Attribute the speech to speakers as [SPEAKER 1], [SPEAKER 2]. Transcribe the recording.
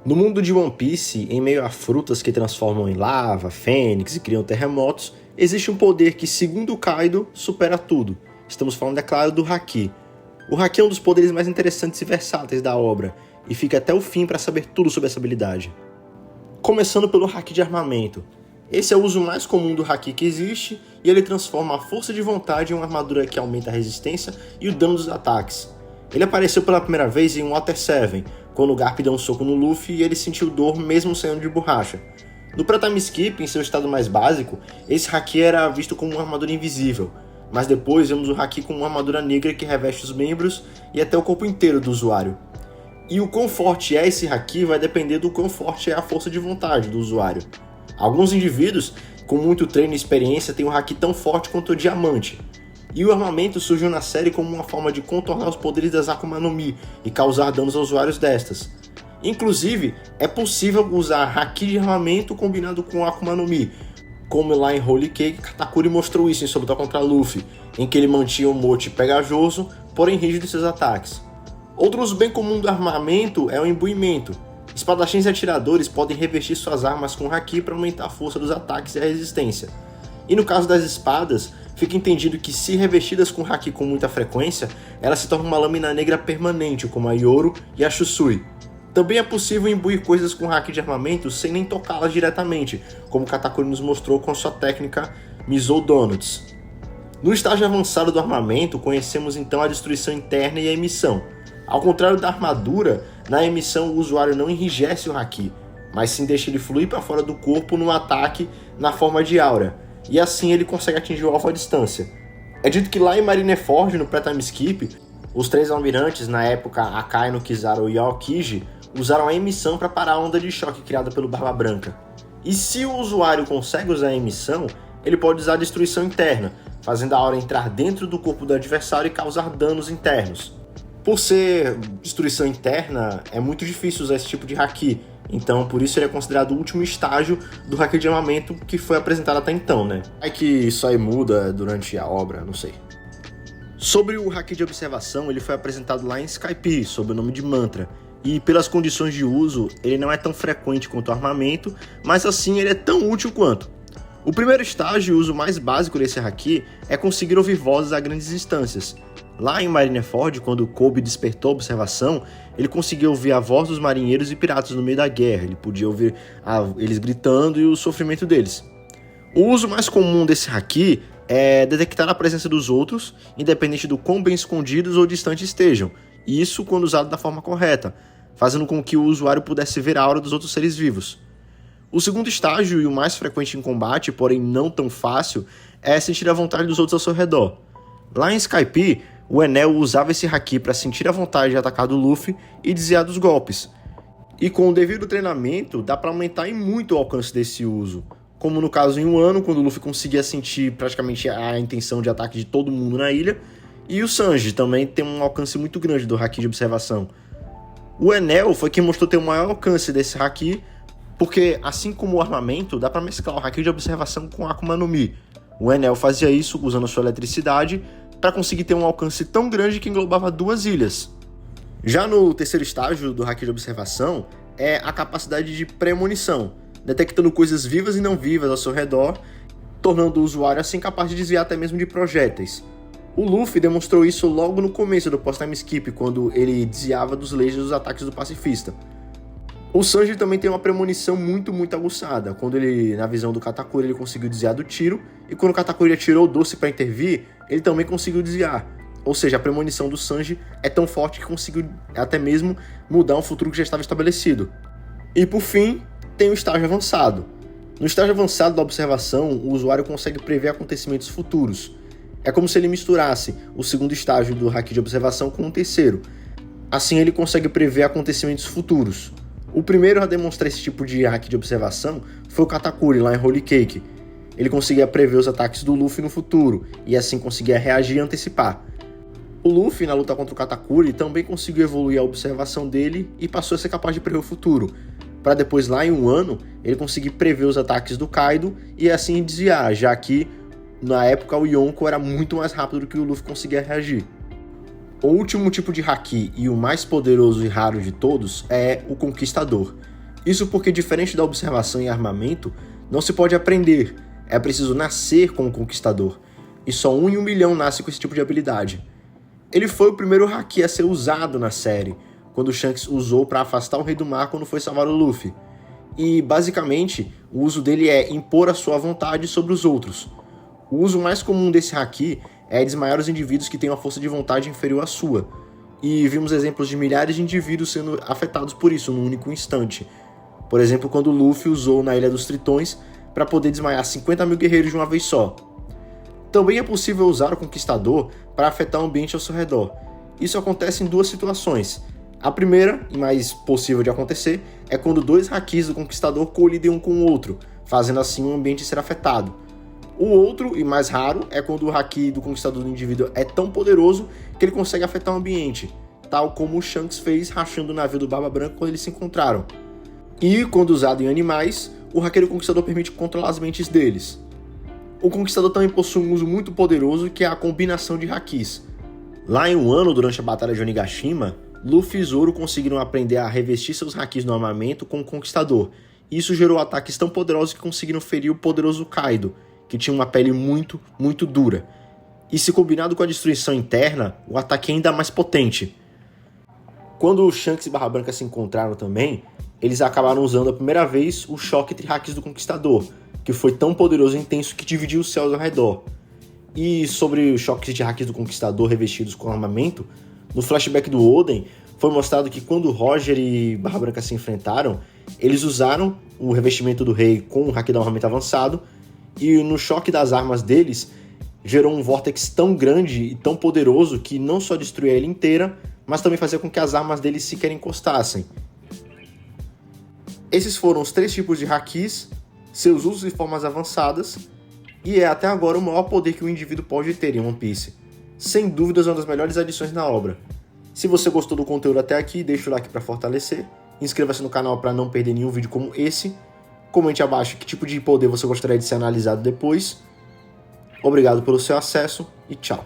[SPEAKER 1] No mundo de One Piece, em meio a frutas que transformam em lava, fênix e criam terremotos, existe um poder que, segundo o Kaido, supera tudo. Estamos falando, é claro, do Haki. O Haki é um dos poderes mais interessantes e versáteis da obra, e fica até o fim para saber tudo sobre essa habilidade. Começando pelo Haki de armamento. Esse é o uso mais comum do Haki que existe, e ele transforma a força de vontade em uma armadura que aumenta a resistência e o dano dos ataques. Ele apareceu pela primeira vez em Water 7, quando o Garp deu um soco no Luffy e ele sentiu dor mesmo saindo de borracha. No Pré-Time Skip, em seu estado mais básico, esse Haki era visto como uma armadura invisível, mas depois vemos o Haki como uma armadura negra que reveste os membros e até o corpo inteiro do usuário. E o quão forte é esse Haki vai depender do quão forte é a força de vontade do usuário. Alguns indivíduos, com muito treino e experiência, têm um Haki tão forte quanto o diamante. E o armamento surgiu na série como uma forma de contornar os poderes das Akuma no Mi e causar danos aos usuários destas. Inclusive, é possível usar Haki de armamento combinado com Akuma no Mi, como lá em Holy Cake, Katakuri mostrou isso em sua luta contra Luffy, em que ele mantinha o mote pegajoso, porém rígido em seus ataques. Outro uso bem comum do armamento é o imbuimento. Espadachins e atiradores podem revestir suas armas com Haki para aumentar a força dos ataques e a resistência. E no caso das espadas, fica entendido que se revestidas com Haki com muita frequência, elas se tornam uma lâmina negra permanente, como a Yoro e a Shusui. Também é possível imbuir coisas com Haki de armamento sem nem tocá-las diretamente, como Katakuri nos mostrou com sua técnica Mizou Donuts. No estágio avançado do armamento, conhecemos então a destruição interna e a emissão. Ao contrário da armadura, na emissão o usuário não enrijece o Haki, mas sim deixa ele fluir para fora do corpo num ataque na forma de aura, e assim ele consegue atingir o alvo à distância. É dito que lá em Marineford, no Pré-Time Skip, os três almirantes, na época Akainu, Kizaru e Aokiji, usaram a emissão para parar a onda de choque criada pelo Barba Branca. E se o usuário consegue usar a emissão, ele pode usar a destruição interna, fazendo a aura entrar dentro do corpo do adversário e causar danos internos. Por ser destruição interna, é muito difícil usar esse tipo de Haki, então por isso ele é considerado o último estágio do Haki de armamento que foi apresentado até então, né? É que isso aí muda durante a obra, não sei. Sobre o Haki de observação, ele foi apresentado lá em Skype, sob o nome de Mantra, e pelas condições de uso, ele não é tão frequente quanto o armamento, mas assim ele é tão útil quanto. O primeiro estágio e o uso mais básico desse Haki é conseguir ouvir vozes a grandes distâncias. Lá em Marineford, quando Kobe despertou a observação, ele conseguia ouvir a voz dos marinheiros e piratas no meio da guerra, ele podia ouvir eles gritando e o sofrimento deles. O uso mais comum desse Haki é detectar a presença dos outros, independente do quão bem escondidos ou distantes estejam, e isso quando usado da forma correta, fazendo com que o usuário pudesse ver a aura dos outros seres vivos. O segundo estágio, e o mais frequente em combate, porém não tão fácil, é sentir a vontade dos outros ao seu redor. Lá em Skype, o Enel usava esse Haki para sentir a vontade de atacar do Luffy e desviar dos golpes. E com o devido treinamento, dá para aumentar em muito o alcance desse uso. Como no caso em um ano, quando o Luffy conseguia sentir praticamente a intenção de ataque de todo mundo na ilha, e o Sanji também tem um alcance muito grande do Haki de observação. O Enel foi quem mostrou ter o maior alcance desse Haki, porque assim como o armamento, dá para mesclar o Haki de observação com a Akuma no Mi. O Enel fazia isso usando a sua eletricidade para conseguir ter um alcance tão grande que englobava 2 ilhas. Já no terceiro estágio do Haki de observação é a capacidade de premonição, detectando coisas vivas e não vivas ao seu redor, tornando o usuário assim capaz de desviar até mesmo de projéteis. O Luffy demonstrou isso logo no começo do post-time skip, quando ele desviava dos lasers dos ataques do pacifista. O Sanji também tem uma premonição muito aguçada, quando ele, na visão do Katakuri, ele conseguiu desviar do tiro, e quando o Katakuri atirou o doce para intervir, ele também conseguiu desviar. Ou seja, a premonição do Sanji é tão forte que conseguiu até mesmo mudar um futuro que já estava estabelecido. E por fim, tem o estágio avançado. No estágio avançado da observação, o usuário consegue prever acontecimentos futuros. É como se ele misturasse o segundo estágio do Haki de observação com o terceiro. Assim ele consegue prever acontecimentos futuros. O primeiro a demonstrar esse tipo de Haki de observação foi o Katakuri lá em Holy Cake. Ele conseguia prever os ataques do Luffy no futuro, e assim conseguia reagir e antecipar. O Luffy, na luta contra o Katakuri, também conseguiu evoluir a observação dele e passou a ser capaz de prever o futuro, para depois, lá em um ano, ele conseguir prever os ataques do Kaido e assim desviar, já que, na época, o Yonko era muito mais rápido do que o Luffy conseguia reagir. O último tipo de Haki e o mais poderoso e raro de todos é o Conquistador. Isso porque, diferente da observação e armamento, não se pode aprender, é preciso nascer com o Conquistador, e só 1 em 1 milhão nasce com esse tipo de habilidade. Ele foi o primeiro haki a ser usado na série, quando o Shanks usou para afastar o Rei do Mar quando foi salvar o Luffy. E, basicamente, o uso dele é impor a sua vontade sobre os outros. O uso mais comum desse haki é desmaiar os indivíduos que têm uma força de vontade inferior à sua. E vimos exemplos de milhares de indivíduos sendo afetados por isso num único instante. Por exemplo, quando o Luffy usou na Ilha dos Tritões para poder desmaiar 50 mil guerreiros de uma vez só. Também é possível usar o Conquistador para afetar o ambiente ao seu redor. Isso acontece em 2 situações. A primeira, e mais possível de acontecer, é quando 2 hakis do Conquistador colidem um com o outro, fazendo assim o ambiente ser afetado. O outro, e mais raro, é quando o haki do Conquistador do indivíduo é tão poderoso que ele consegue afetar o ambiente, tal como o Shanks fez rachando o navio do Barba Branca quando eles se encontraram. E, quando usado em animais, o haki do Conquistador permite controlar as mentes deles. O Conquistador também possui um uso muito poderoso, que é a combinação de hakis. Lá em Wano, durante a Batalha de Onigashima, Luffy e Zoro conseguiram aprender a revestir seus hakis no armamento com o Conquistador, e isso gerou ataques tão poderosos que conseguiram ferir o poderoso Kaido, que tinha uma pele muito, muito dura. E se combinado com a destruição interna, o ataque é ainda mais potente. Quando o Shanks e Barra Branca se encontraram também, eles acabaram usando a primeira vez o choque entre hakis do Conquistador, que foi tão poderoso e intenso que dividiu os céus ao redor. E sobre os choques de hakis do Conquistador revestidos com armamento, no flashback do Oden, foi mostrado que quando Roger e Barra Branca se enfrentaram, eles usaram o revestimento do rei com o haki do armamento avançado, e no choque das armas deles, gerou um vórtex tão grande e tão poderoso que não só destruía a ilha inteira, mas também fazia com que as armas deles sequer encostassem. Esses foram os 3 tipos de hakis, seus usos e formas avançadas, e é até agora o maior poder que um indivíduo pode ter em One Piece. Sem dúvidas, uma das melhores adições na obra. Se você gostou do conteúdo até aqui, deixa o like para fortalecer, inscreva-se no canal para não perder nenhum vídeo como esse, comente abaixo que tipo de poder você gostaria de ser analisado depois. Obrigado pelo seu acesso e tchau.